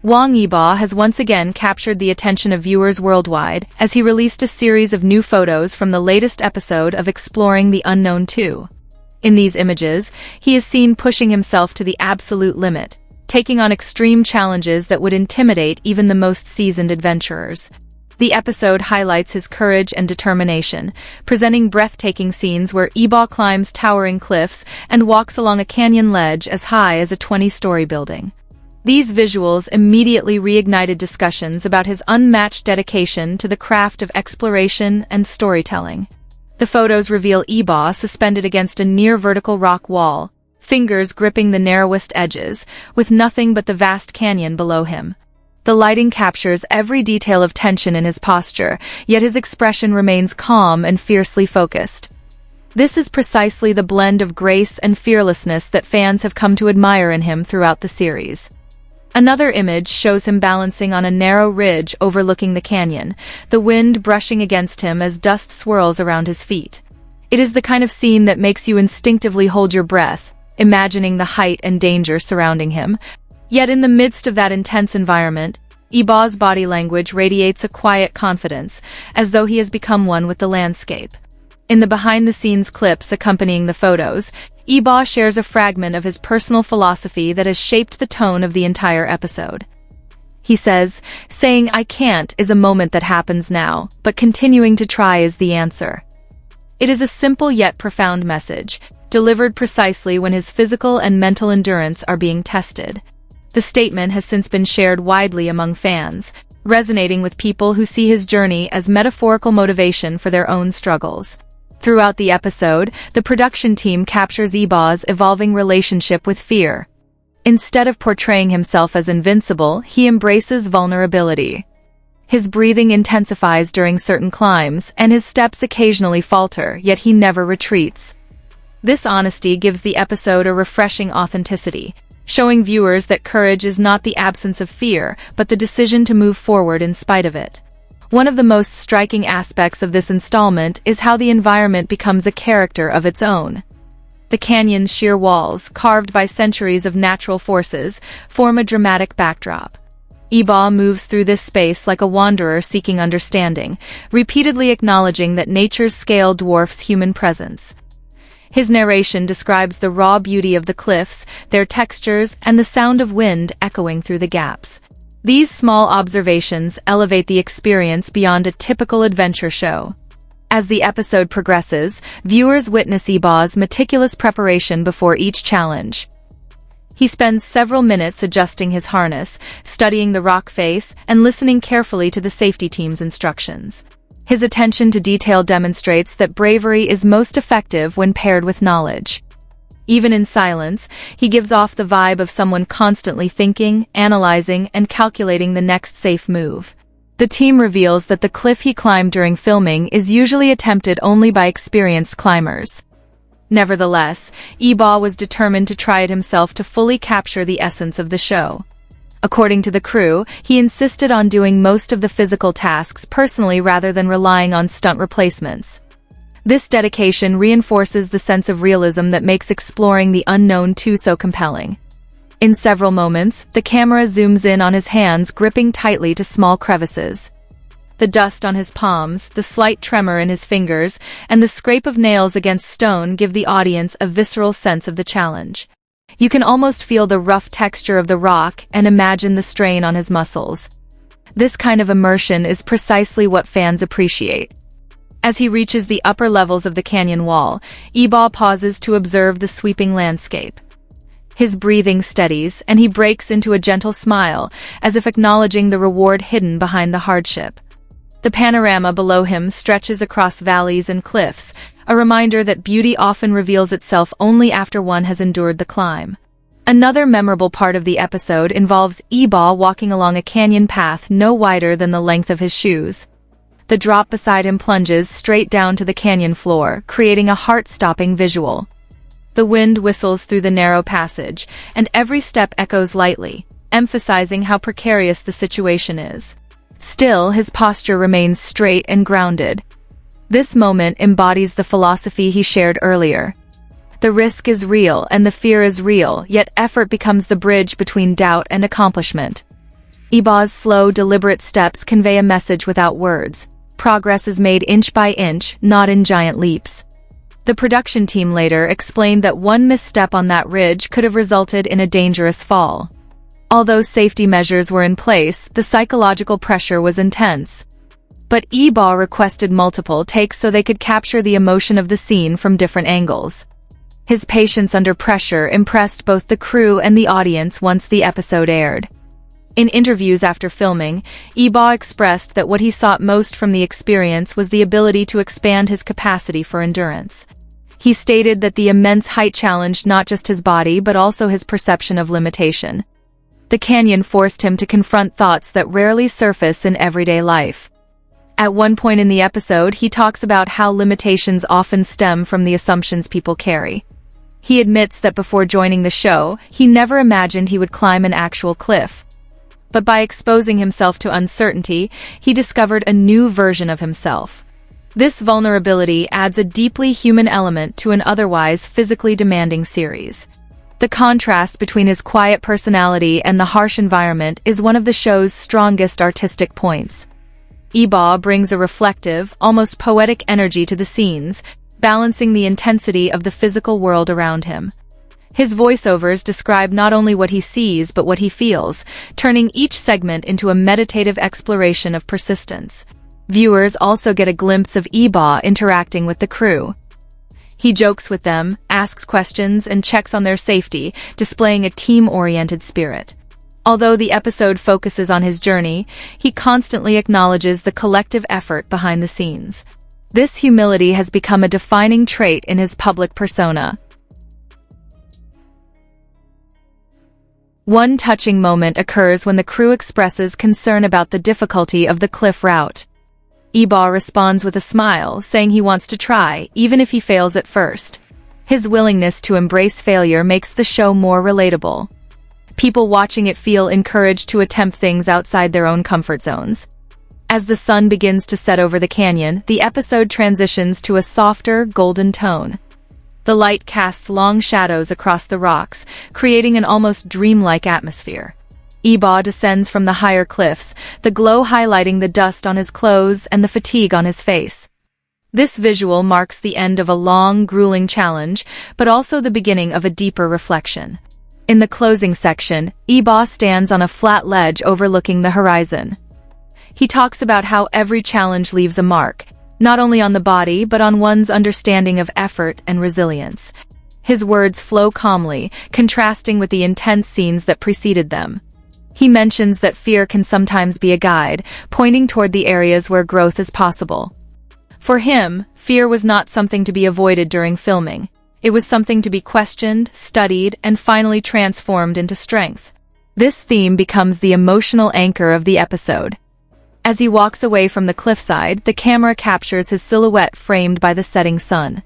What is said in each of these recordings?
Wang Yibo has once again captured the attention of viewers worldwide as he released a series of new photos from the latest episode of Exploring the Unknown 2. In these images, he is seen pushing himself to the absolute limit, taking on extreme challenges that would intimidate even the most seasoned adventurers. The episode highlights his courage and determination, presenting breathtaking scenes where Yibo climbs towering cliffs and walks along a canyon ledge as high as a 20-story building. These visuals immediately reignited discussions about his unmatched dedication to the craft of exploration and storytelling. The photos reveal Yibo suspended against a near-vertical rock wall, fingers gripping the narrowest edges, with nothing but the vast canyon below him. The lighting captures every detail of tension in his posture, yet his expression remains calm and fiercely focused. This is precisely the blend of grace and fearlessness that fans have come to admire in him throughout the series. Another image shows him balancing on a narrow ridge overlooking the canyon, the wind brushing against him as dust swirls around his feet. It is the kind of scene that makes you instinctively hold your breath, imagining the height and danger surrounding him. Yet in the midst of that intense environment, Yibo's body language radiates a quiet confidence, as though he has become one with the landscape. In the behind-the-scenes clips accompanying the photos, Yibo shares a fragment of his personal philosophy that has shaped the tone of the entire episode. He says, "Saying I can't is a moment that happens now, but continuing to try is the answer." It is a simple yet profound message, delivered precisely when his physical and mental endurance are being tested. The statement has since been shared widely among fans, resonating with people who see his journey as metaphorical motivation for their own struggles. Throughout the episode, the production team captures Yibo's evolving relationship with fear. Instead of portraying himself as invincible, he embraces vulnerability. His breathing intensifies during certain climbs, and his steps occasionally falter, yet he never retreats. This honesty gives the episode a refreshing authenticity, showing viewers that courage is not the absence of fear, but the decision to move forward in spite of it. One of the most striking aspects of this installment is how the environment becomes a character of its own. The canyon's sheer walls, carved by centuries of natural forces, form a dramatic backdrop. Yibo moves through this space like a wanderer seeking understanding, repeatedly acknowledging that nature's scale dwarfs human presence. His narration describes the raw beauty of the cliffs, their textures, and the sound of wind echoing through the gaps. These small observations elevate the experience beyond a typical adventure show. As the episode progresses, viewers witness Yibo's meticulous preparation before each challenge. He spends several minutes adjusting his harness, studying the rock face, and listening carefully to the safety team's instructions. His attention to detail demonstrates that bravery is most effective when paired with knowledge. Even in silence, he gives off the vibe of someone constantly thinking, analyzing, and calculating the next safe move. The team reveals that the cliff he climbed during filming is usually attempted only by experienced climbers. Nevertheless, Yibo was determined to try it himself to fully capture the essence of the show. According to the crew, he insisted on doing most of the physical tasks personally rather than relying on stunt replacements. This dedication reinforces the sense of realism that makes Exploring the Unknown 2 so compelling. In several moments, the camera zooms in on his hands gripping tightly to small crevices. The dust on his palms, the slight tremor in his fingers, and the scrape of nails against stone give the audience a visceral sense of the challenge. You can almost feel the rough texture of the rock and imagine the strain on his muscles. This kind of immersion is precisely what fans appreciate. As he reaches the upper levels of the canyon wall, Yibo pauses to observe the sweeping landscape. His breathing steadies, and he breaks into a gentle smile, as if acknowledging the reward hidden behind the hardship. The panorama below him stretches across valleys and cliffs, a reminder that beauty often reveals itself only after one has endured the climb. Another memorable part of the episode involves Yibo walking along a canyon path no wider than the length of his shoes. The drop beside him plunges straight down to the canyon floor, creating a heart-stopping visual. The wind whistles through the narrow passage, and every step echoes lightly, emphasizing how precarious the situation is. Still, his posture remains straight and grounded. This moment embodies the philosophy he shared earlier. The risk is real and the fear is real, yet effort becomes the bridge between doubt and accomplishment. Yibo's slow, deliberate steps convey a message without words. Progress is made inch by inch, not in giant leaps. The production team later explained that one misstep on that ridge could have resulted in a dangerous fall. Although safety measures were in place, the psychological pressure was intense. But Yibo requested multiple takes so they could capture the emotion of the scene from different angles. His patience under pressure impressed both the crew and the audience once the episode aired. In interviews after filming, Yibo expressed that what he sought most from the experience was the ability to expand his capacity for endurance. He stated that the immense height challenged not just his body but also his perception of limitation. The canyon forced him to confront thoughts that rarely surface in everyday life. At one point in the episode, he talks about how limitations often stem from the assumptions people carry. He admits that before joining the show, he never imagined he would climb an actual cliff. But by exposing himself to uncertainty, he discovered a new version of himself. This vulnerability adds a deeply human element to an otherwise physically demanding series. The contrast between his quiet personality and the harsh environment is one of the show's strongest artistic points. Yibo brings a reflective, almost poetic energy to the scenes, balancing the intensity of the physical world around him. His voiceovers describe not only what he sees but what he feels, turning each segment into a meditative exploration of persistence. Viewers also get a glimpse of Yibo interacting with the crew. He jokes with them, asks questions, and checks on their safety, displaying a team-oriented spirit. Although the episode focuses on his journey, he constantly acknowledges the collective effort behind the scenes. This humility has become a defining trait in his public persona. One touching moment occurs when the crew expresses concern about the difficulty of the cliff route. Yibo responds with a smile, saying he wants to try, even if he fails at first. His willingness to embrace failure makes the show more relatable. People watching it feel encouraged to attempt things outside their own comfort zones. As the sun begins to set over the canyon, the episode transitions to a softer, golden tone. The light casts long shadows across the rocks, creating an almost dreamlike atmosphere. Yibo descends from the higher cliffs, the glow highlighting the dust on his clothes and the fatigue on his face. This visual marks the end of a long, grueling challenge, but also the beginning of a deeper reflection. In the closing section, Yibo stands on a flat ledge overlooking the horizon. He talks about how every challenge leaves a mark, not only on the body but on one's understanding of effort and resilience. His words flow calmly, contrasting with the intense scenes that preceded them. He mentions that fear can sometimes be a guide, pointing toward the areas where growth is possible. For him, fear was not something to be avoided during filming. It was something to be questioned, studied, and finally transformed into strength. This theme becomes the emotional anchor of the episode. As he walks away from the cliffside, the camera captures his silhouette framed by the setting sun.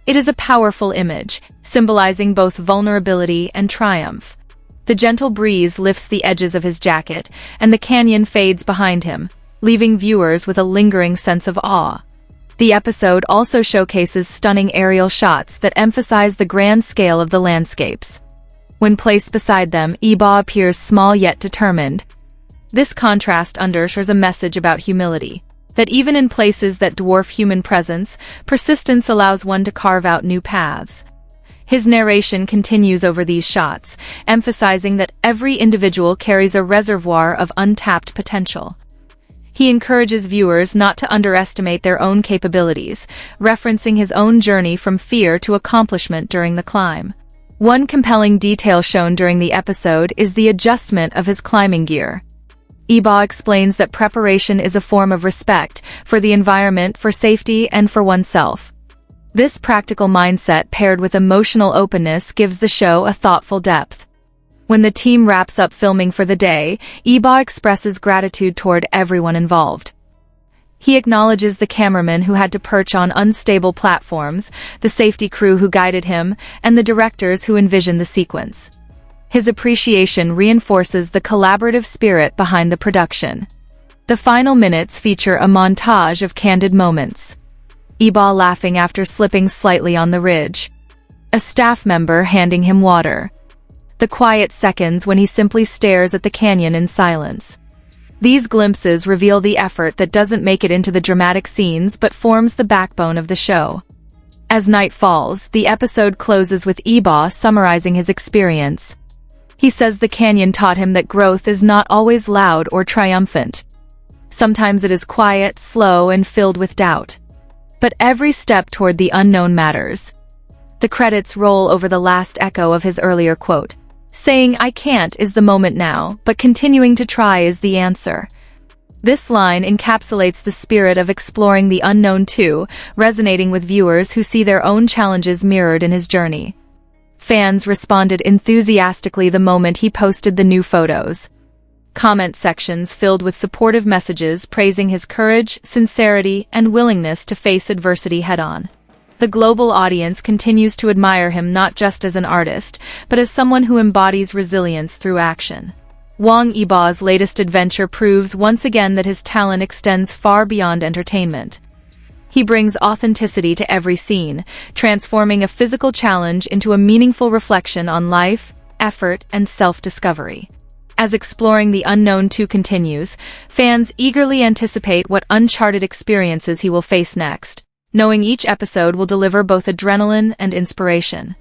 It is a powerful image, symbolizing both vulnerability and triumph. The gentle breeze lifts the edges of his jacket, and the canyon fades behind him, leaving viewers with a lingering sense of awe. The episode also showcases stunning aerial shots that emphasize the grand scale of the landscapes. When placed beside them, Yibo appears small yet determined. This contrast underscores a message about humility, that even in places that dwarf human presence, persistence allows one to carve out new paths. His narration continues over these shots, emphasizing that every individual carries a reservoir of untapped potential. He encourages viewers not to underestimate their own capabilities, referencing his own journey from fear to accomplishment during the climb. One compelling detail shown during the episode is the adjustment of his climbing gear. Yibo explains that preparation is a form of respect for the environment, for safety, and for oneself. This practical mindset paired with emotional openness gives the show a thoughtful depth. When the team wraps up filming for the day, Yibo expresses gratitude toward everyone involved. He acknowledges the cameraman who had to perch on unstable platforms, the safety crew who guided him, and the directors who envisioned the sequence. His appreciation reinforces the collaborative spirit behind the production. The final minutes feature a montage of candid moments. Yibo laughing after slipping slightly on the ridge. A staff member handing him water. the quiet seconds when he simply stares at the canyon in silence. These glimpses reveal the effort that doesn't make it into the dramatic scenes but forms the backbone of the show. As night falls, the episode closes with Yibo summarizing his experience. He says the canyon taught him that growth is not always loud or triumphant. Sometimes it is quiet, slow, and filled with doubt. But every step toward the unknown matters. The credits roll over the last echo of his earlier quote. Saying "I can't" is the moment now, but continuing to try is the answer. This line encapsulates the spirit of exploring the unknown too, resonating with viewers who see their own challenges mirrored in his journey. Fans responded enthusiastically the moment he posted the new photos. Comment sections filled with supportive messages praising his courage, sincerity, and willingness to face adversity head-on. The global audience continues to admire him not just as an artist, but as someone who embodies resilience through action. Wang Yibo's latest adventure proves once again that his talent extends far beyond entertainment. He brings authenticity to every scene, transforming a physical challenge into a meaningful reflection on life, effort, and self-discovery. As Exploring the Unknown 2 continues, fans eagerly anticipate what uncharted experiences he will face next, knowing each episode will deliver both adrenaline and inspiration.